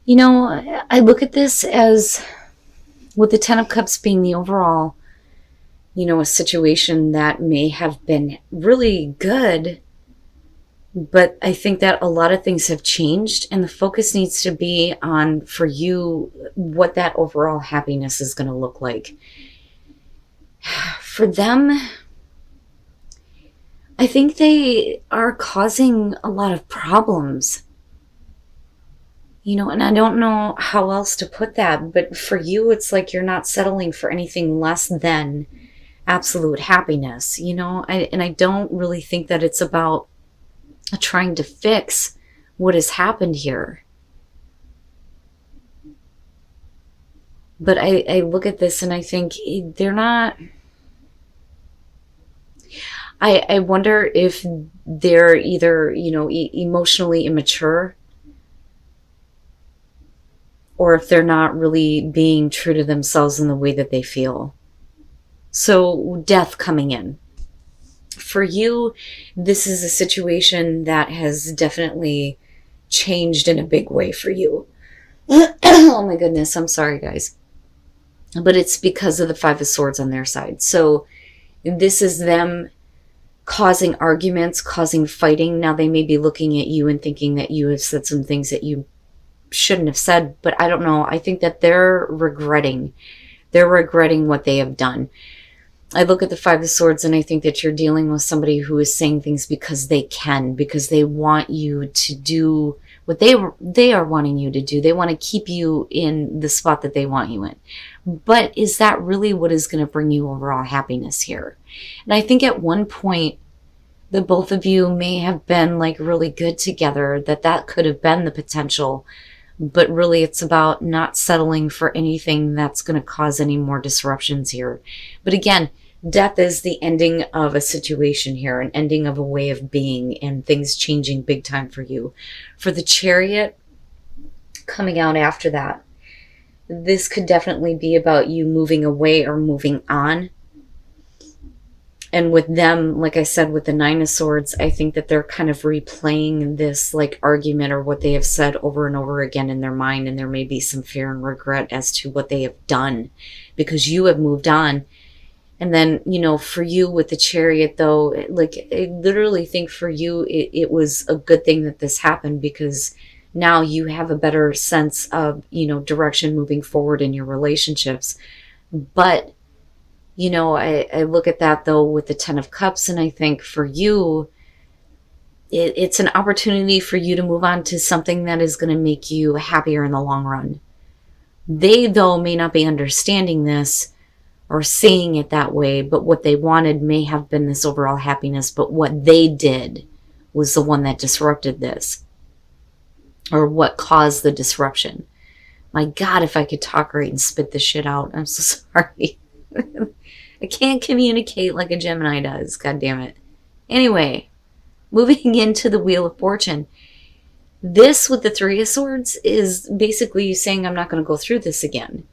I look at this as, with the Ten of Cups being the overall, a situation that may have been really good, but I think that a lot of things have changed, and the focus needs to be on, for you, what that overall happiness is going to look like. For them, I think they are causing a lot of problems. And I don't know how else to put that, but for you, it's like you're not settling for anything less than absolute happiness, and I don't really think that it's about trying to fix what has happened here. But I look at this and I think they're not. I wonder if they're either, emotionally immature, or if they're not really being true to themselves in the way that they feel. So death coming in. For you, this is a situation that has definitely changed in a big way for you. Oh my goodness, I'm sorry guys. But it's because of the Five of Swords on their side. So this is them causing arguments, causing fighting. Now they may be looking at you and thinking that you have said some things that you shouldn't have said, but I don't know. I think that they're regretting what they have done. I look at the Five of Swords and I think that you're dealing with somebody who is saying things because they can, because they want you to do what they are wanting you to do. They want to keep you in the spot that they want you in. But is that really what is going to bring you overall happiness here? And I think at one point, the both of you may have been like really good together, that could have been the potential. But really, it's about not settling for anything that's going to cause any more disruptions here. But again, death is the ending of a situation here, an ending of a way of being, and things changing big time for you. For the Chariot coming out after that, this could definitely be about you moving away or moving on. And with them, like I said, with the Nine of Swords, I think that they're kind of replaying this like argument or what they have said over and over again in their mind. And there may be some fear and regret as to what they have done because you have moved on. And then, for you with the Chariot, though, like I literally think for you, it was a good thing that this happened, because now you have a better sense of, direction moving forward in your relationships. But I look at that, though, with the Ten of Cups, and I think for you, it's an opportunity for you to move on to something that is going to make you happier in the long run. They, though, may not be understanding this or seeing it that way, but what they wanted may have been this overall happiness, but what they did was the one that disrupted this, or what caused the disruption. My God, if I could talk right and spit this shit out. I'm so sorry. I can't communicate like a Gemini does. God damn it. Anyway, moving into the Wheel of Fortune. This with the Three of Swords is basically saying, I'm not going to go through this again.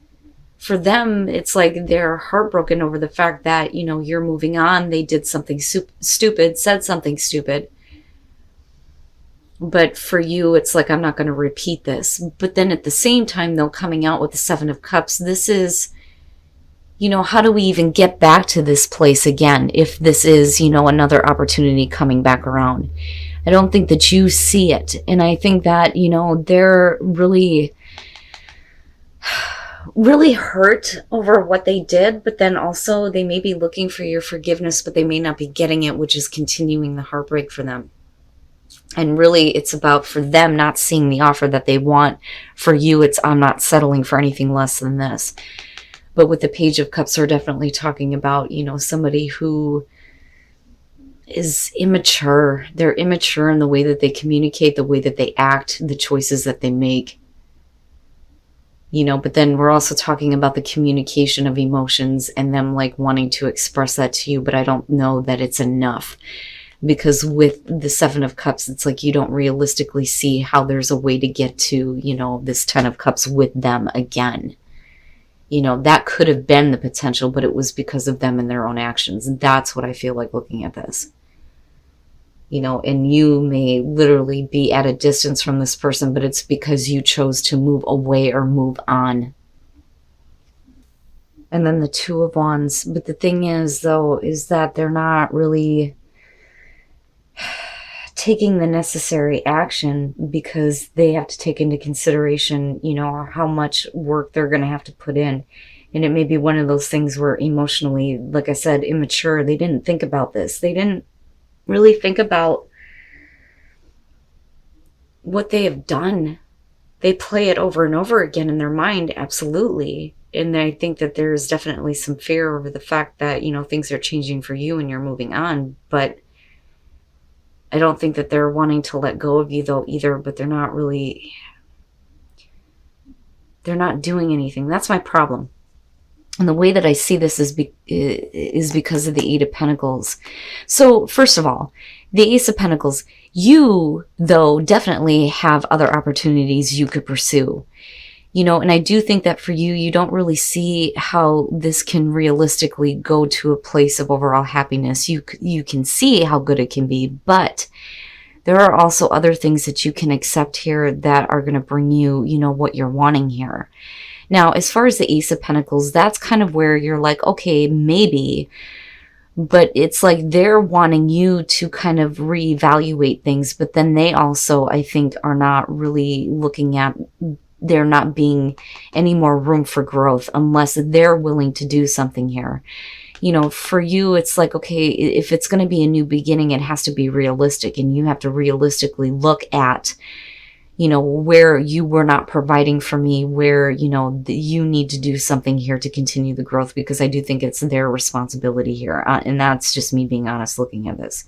For them, it's like they're heartbroken over the fact that, you're moving on. They did something stupid, said something stupid. But for you, it's like, I'm not going to repeat this. But then at the same time, though, coming out with the Seven of Cups, this is, how do we even get back to this place again if this is, another opportunity coming back around? I don't think that you see it. And I think that, they're really, really hurt over what they did. But then also they may be looking for your forgiveness, but they may not be getting it, which is continuing the heartbreak for them. And really, it's about, for them, not seeing the offer that they want. For you, it's, I'm not settling for anything less than this. But with the Page of Cups, we're definitely talking about, somebody who is immature. They're immature in the way that they communicate, the way that they act, the choices that they make. But then we're also talking about the communication of emotions and them like wanting to express that to you. But I don't know that it's enough. Because with the Seven of Cups, it's like you don't realistically see how there's a way to get to, this Ten of Cups with them again. That could have been the potential, but it was because of them and their own actions. And that's what I feel like looking at this. and you may literally be at a distance from this person, but it's because you chose to move away or move on. And then the Two of Wands. But the thing is, though, is that they're not really taking the necessary action because they have to take into consideration, how much work they're going to have to put in. And it may be one of those things where emotionally, like I said, immature, they didn't think about this. They didn't really think about what they have done. They play it over and over again in their mind, absolutely. And I think that there's definitely some fear over the fact that, things are changing for you and you're moving on. But I don't think that they're wanting to let go of you, though, either. But they're not doing anything. That's my problem. And the way that I see this is because of the Eight of Pentacles. So, first of all, the Ace of Pentacles, you, though, definitely have other opportunities you could pursue. And I do think that for you, you don't really see how this can realistically go to a place of overall happiness. You can see how good it can be, but there are also other things that you can accept here that are going to bring you, what you're wanting here. Now, as far as the Ace of Pentacles, that's kind of where you're like, okay, maybe, but it's like they're wanting you to kind of reevaluate things, but then they also, I think, are not really looking at there not being any more room for growth unless they're willing to do something here. For you, it's like, okay, if it's going to be a new beginning, it has to be realistic, and you have to realistically look at where you were not providing for me, where, you need to do something here to continue the growth, because I do think it's their responsibility here. And that's just me being honest looking at this.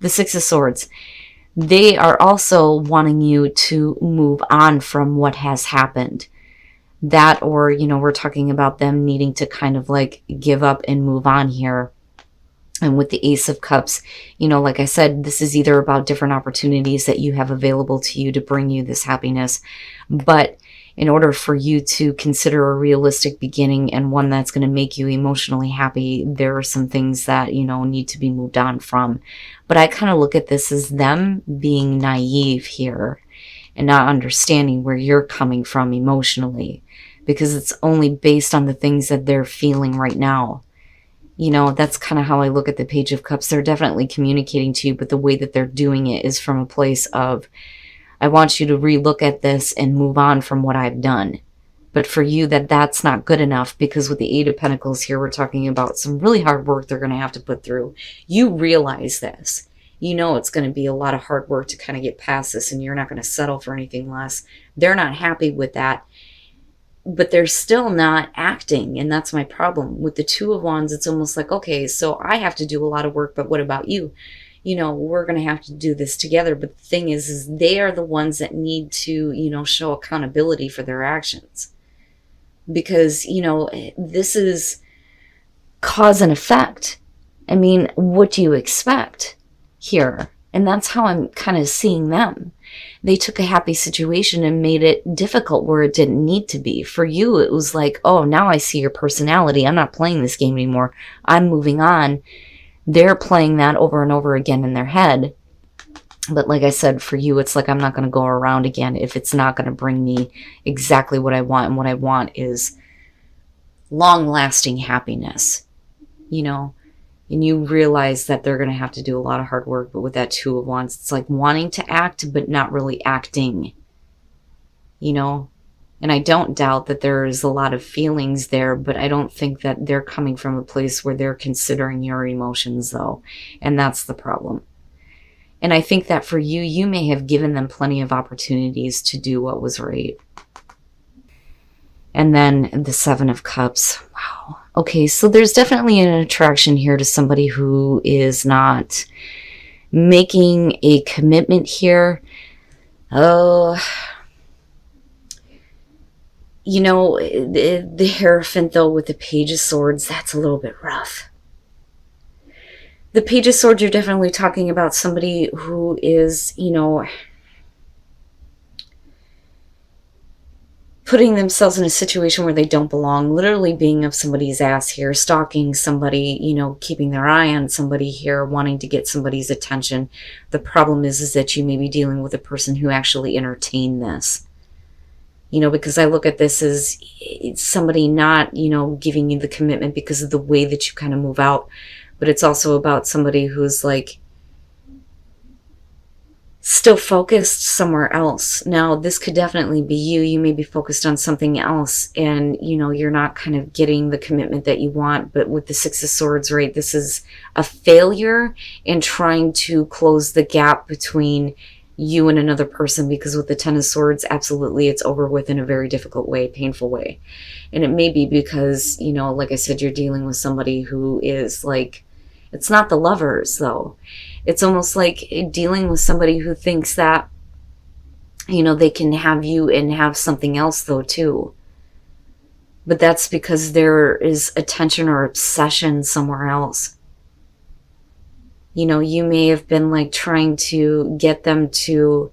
The Six of Swords, they are also wanting you to move on from what has happened. That, or, we're talking about them needing to kind of like give up and move on here. And with the Ace of Cups, like I said, this is either about different opportunities that you have available to you to bring you this happiness. But in order for you to consider a realistic beginning and one that's going to make you emotionally happy, there are some things that, need to be moved on from. But I kind of look at this as them being naive here and not understanding where you're coming from emotionally, because it's only based on the things that they're feeling right now. That's kind of how I look at the Page of Cups. They're definitely communicating to you, but the way that they're doing it is from a place of, I want you to relook at this and move on from what I've done. But for you, that's not good enough, because with the Eight of Pentacles here, we're talking about some really hard work they're going to have to put through. You realize this. It's going to be a lot of hard work to kind of get past this, and you're not going to settle for anything less. They're not happy with that. But they're still not acting, and that's my problem. With the Two of Wands, it's almost like, okay, so I have to do a lot of work, but what about you? We're going to have to do this together. But the thing is they are the ones that need to, show accountability for their actions. Because, this is cause and effect. I mean, what do you expect here? And that's how I'm kind of seeing them. They took a happy situation and made it difficult where it didn't need to be. For you, it was like, oh, now I see your personality. I'm not playing this game anymore. I'm moving on. They're playing that over and over again in their head. But like I said, for you, it's like, I'm not going to go around again if it's not going to bring me exactly what I want. And what I want is long-lasting happiness, And you realize that they're going to have to do a lot of hard work. But with that Two of Wands, it's like wanting to act, but not really acting, And I don't doubt that there is a lot of feelings there, but I don't think that they're coming from a place where they're considering your emotions, though. And that's the problem. And I think that for you, you may have given them plenty of opportunities to do what was right. And then the Seven of Cups. Wow. Okay, so there's definitely an attraction here to somebody who is not making a commitment here. Oh, the Hierophant, though, with the Page of Swords, that's a little bit rough. The Page of Swords, you're definitely talking about somebody who is, putting themselves in a situation where they don't belong, literally being of somebody's ass here, stalking somebody, you know, keeping their eye on somebody here, wanting to get somebody's attention. The problem is that you may be dealing with a person who actually entertained this. You know, because I look at this as somebody not, you know, giving you the commitment because of the way that you kind of move out. But it's also about somebody who's like still focused somewhere else. Now, this could definitely be you. You may be focused on something else and, you know, you're not kind of getting the commitment that you want. But with the Six of Swords, right, this is a failure in trying to close the gap between you and another person, because with the Ten of Swords, absolutely, it's over with in a very difficult way, painful way. And it may be because, you know, like I said, you're dealing with somebody who is like, it's not the lovers though. It's almost like dealing with somebody who thinks that, you know, they can have you and have something else though too. But that's because there is attention or obsession somewhere else. You know, you may have been like trying to get them to,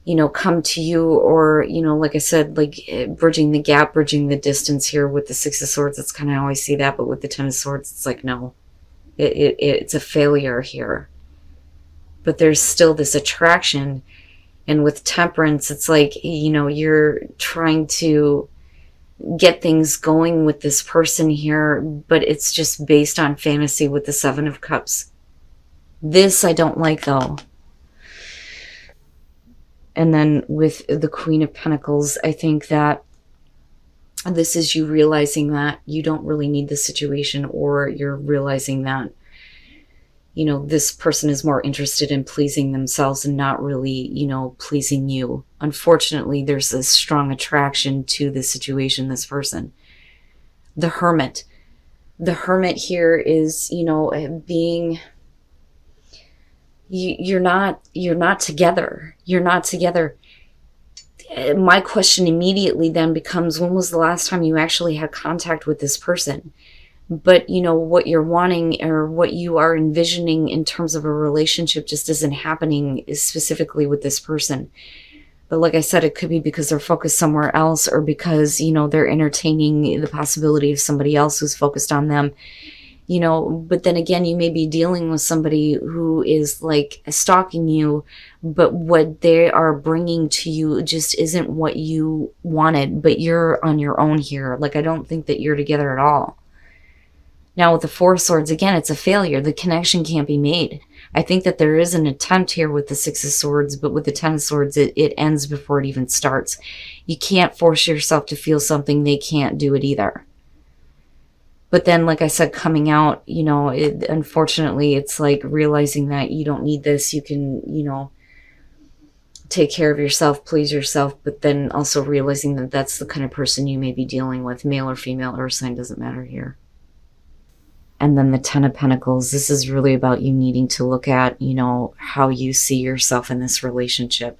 you know, come to you, or, you know, like I said, like bridging the gap, bridging the distance here with the Six of Swords. That's kind of how I see that. But with the Ten of Swords, it's like, no, it's a failure here. But there's still this attraction. And with Temperance, it's like, you know, you're trying to get things going with this person here, but it's just based on fantasy with the Seven of Cups. This I don't like though. And then with the Queen of Pentacles, I think that this is you realizing that you don't really need the situation, or you're realizing that, you know, this person is more interested in pleasing themselves and not really, you know, pleasing you. Unfortunately, there's a strong attraction to this situation, this person. The Hermit. The Hermit here is, you know, being... You're not together. You're not together. My question immediately then becomes, when was the last time you actually had contact with this person? But, you know, what you're wanting or what you are envisioning in terms of a relationship just isn't happening specifically with this person. But like I said, it could be because they're focused somewhere else, or because, you know, they're entertaining the possibility of somebody else who's focused on them. You know, but then again, you may be dealing with somebody who is like stalking you, but what they are bringing to you just isn't what you wanted, but you're on your own here. Like, I don't think that you're together at all. Now with the Four of Swords, again, it's a failure. The connection can't be made. I think that there is an attempt here with the Six of Swords, but with the Ten of Swords, it ends before it even starts. You can't force yourself to feel something. They can't do it either. But then, like I said, coming out, you know, unfortunately, it's like realizing that you don't need this. You can, you know, take care of yourself, please yourself, but then also realizing that that's the kind of person you may be dealing with, male or female, earth sign, doesn't matter here. And then the Ten of Pentacles, this is really about you needing to look at, you know, how you see yourself in this relationship.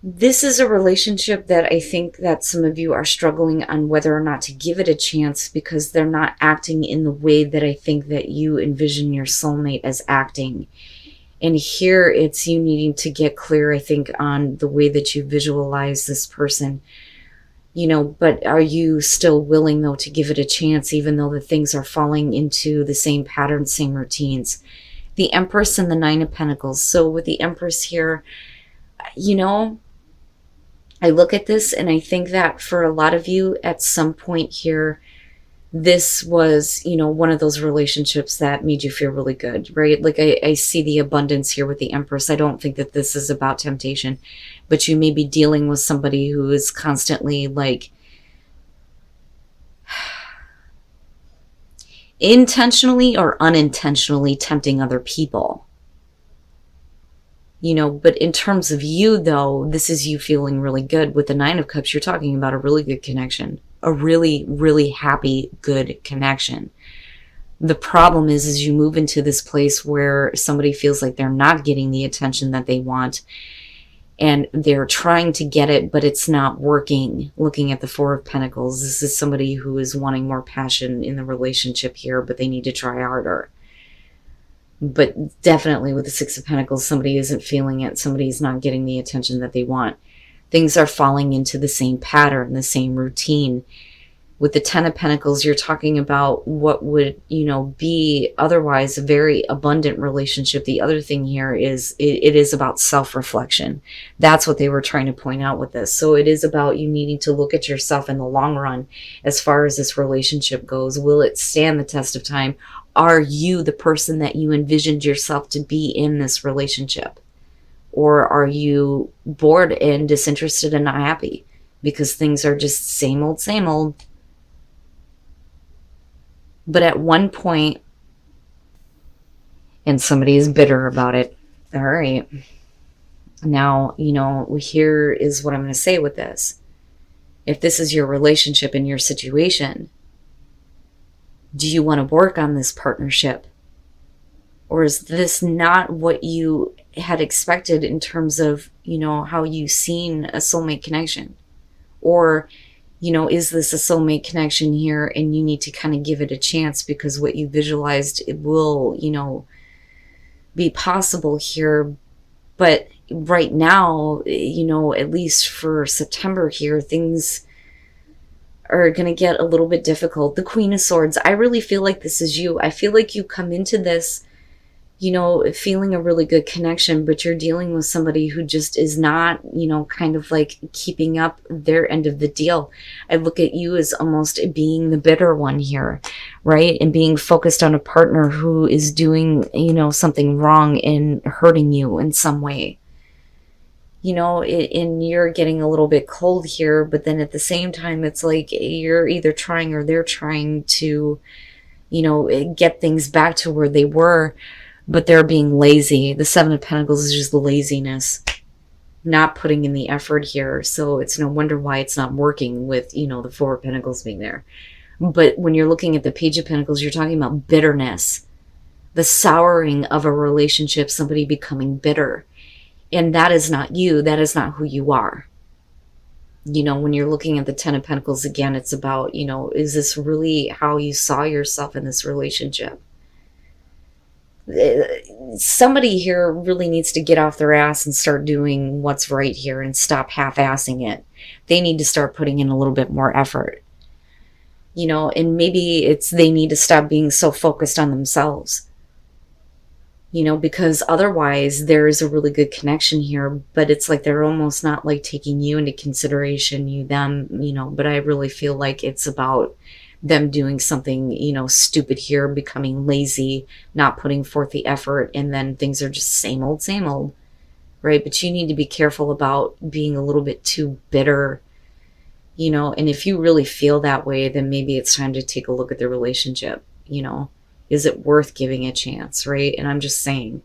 This is a relationship that I think that some of you are struggling on whether or not to give it a chance, because they're not acting in the way that I think that you envision your soulmate as acting. And here it's you needing to get clear, I think, on the way that you visualize this person. You know, but are you still willing, though, to give it a chance, even though the things are falling into the same patterns, same routines? The Empress and the Nine of Pentacles. So with the Empress here, you know, I look at this and I think that for a lot of you at some point here, this was, you know, one of those relationships that made you feel really good, right? Like I see the abundance here with the Empress. I don't think that this is about temptation, but you may be dealing with somebody who is constantly like intentionally or unintentionally tempting other people. You know, but in terms of you, though, this is you feeling really good. With the Nine of Cups, you're talking about a really good connection. A really, really happy, good connection. The problem is you move into this place where somebody feels like they're not getting the attention that they want. And they're trying to get it, but it's not working. Looking at the Four of Pentacles, this is somebody who is wanting more passion in the relationship here, but they need to try harder. But definitely with the Six of Pentacles, somebody isn't feeling it. Somebody's not getting the attention that they want. Things are falling into the same pattern, the same routine. With the Ten of Pentacles, you're talking about what would, be otherwise a very abundant relationship. The other thing here is it is about self-reflection. That's what they were trying to point out with this. So it is about you needing to look at yourself in the long run as far as this relationship goes. Will it stand the test of time? Are you the person that you envisioned yourself to be in this relationship? Or are you bored and disinterested and not happy because things are just same old, same old? But at one point, and somebody is bitter about it. All right. Now, here is what I'm going to say with this. If this is your relationship and your situation, do you want to work on this partnership? Or is this not what you had expected in terms of, how you seen a soulmate connection? Or is this a soulmate connection here and you need to kind of give it a chance because what you visualized, it will, be possible here. But right now, at least for September here, things are going to get a little bit difficult. The Queen of Swords, I really feel like this is you. I feel like you come into this feeling a really good connection, but you're dealing with somebody who just is not, kind of like keeping up their end of the deal. I look at you as almost being the bitter one here, right? And being focused on a partner who is doing, something wrong and hurting you in some way. And you're getting a little bit cold here, but then at the same time, it's like you're either trying or they're trying to, get things back to where they were. But they're being lazy. The Seven of Pentacles is just the laziness, not putting in the effort here. So it's no wonder why it's not working with, the Four of Pentacles being there. But when you're looking at the Page of Pentacles, you're talking about bitterness, the souring of a relationship, somebody becoming bitter. And that is not you. That is not who you are. When you're looking at the Ten of Pentacles, again, it's about, is this really how you saw yourself in this relationship? Somebody here really needs to get off their ass and start doing what's right here and stop half-assing it. They need to start putting in a little bit more effort. And maybe they need to stop being so focused on themselves. Because otherwise there is a really good connection here, but it's like they're almost not like taking you into consideration, you, them, but I really feel like it's about them doing something, stupid here, becoming lazy, not putting forth the effort, and then things are just same old, right? But you need to be careful about being a little bit too bitter, and if you really feel that way, then maybe it's time to take a look at the relationship, is it worth giving a chance, right? And I'm just saying,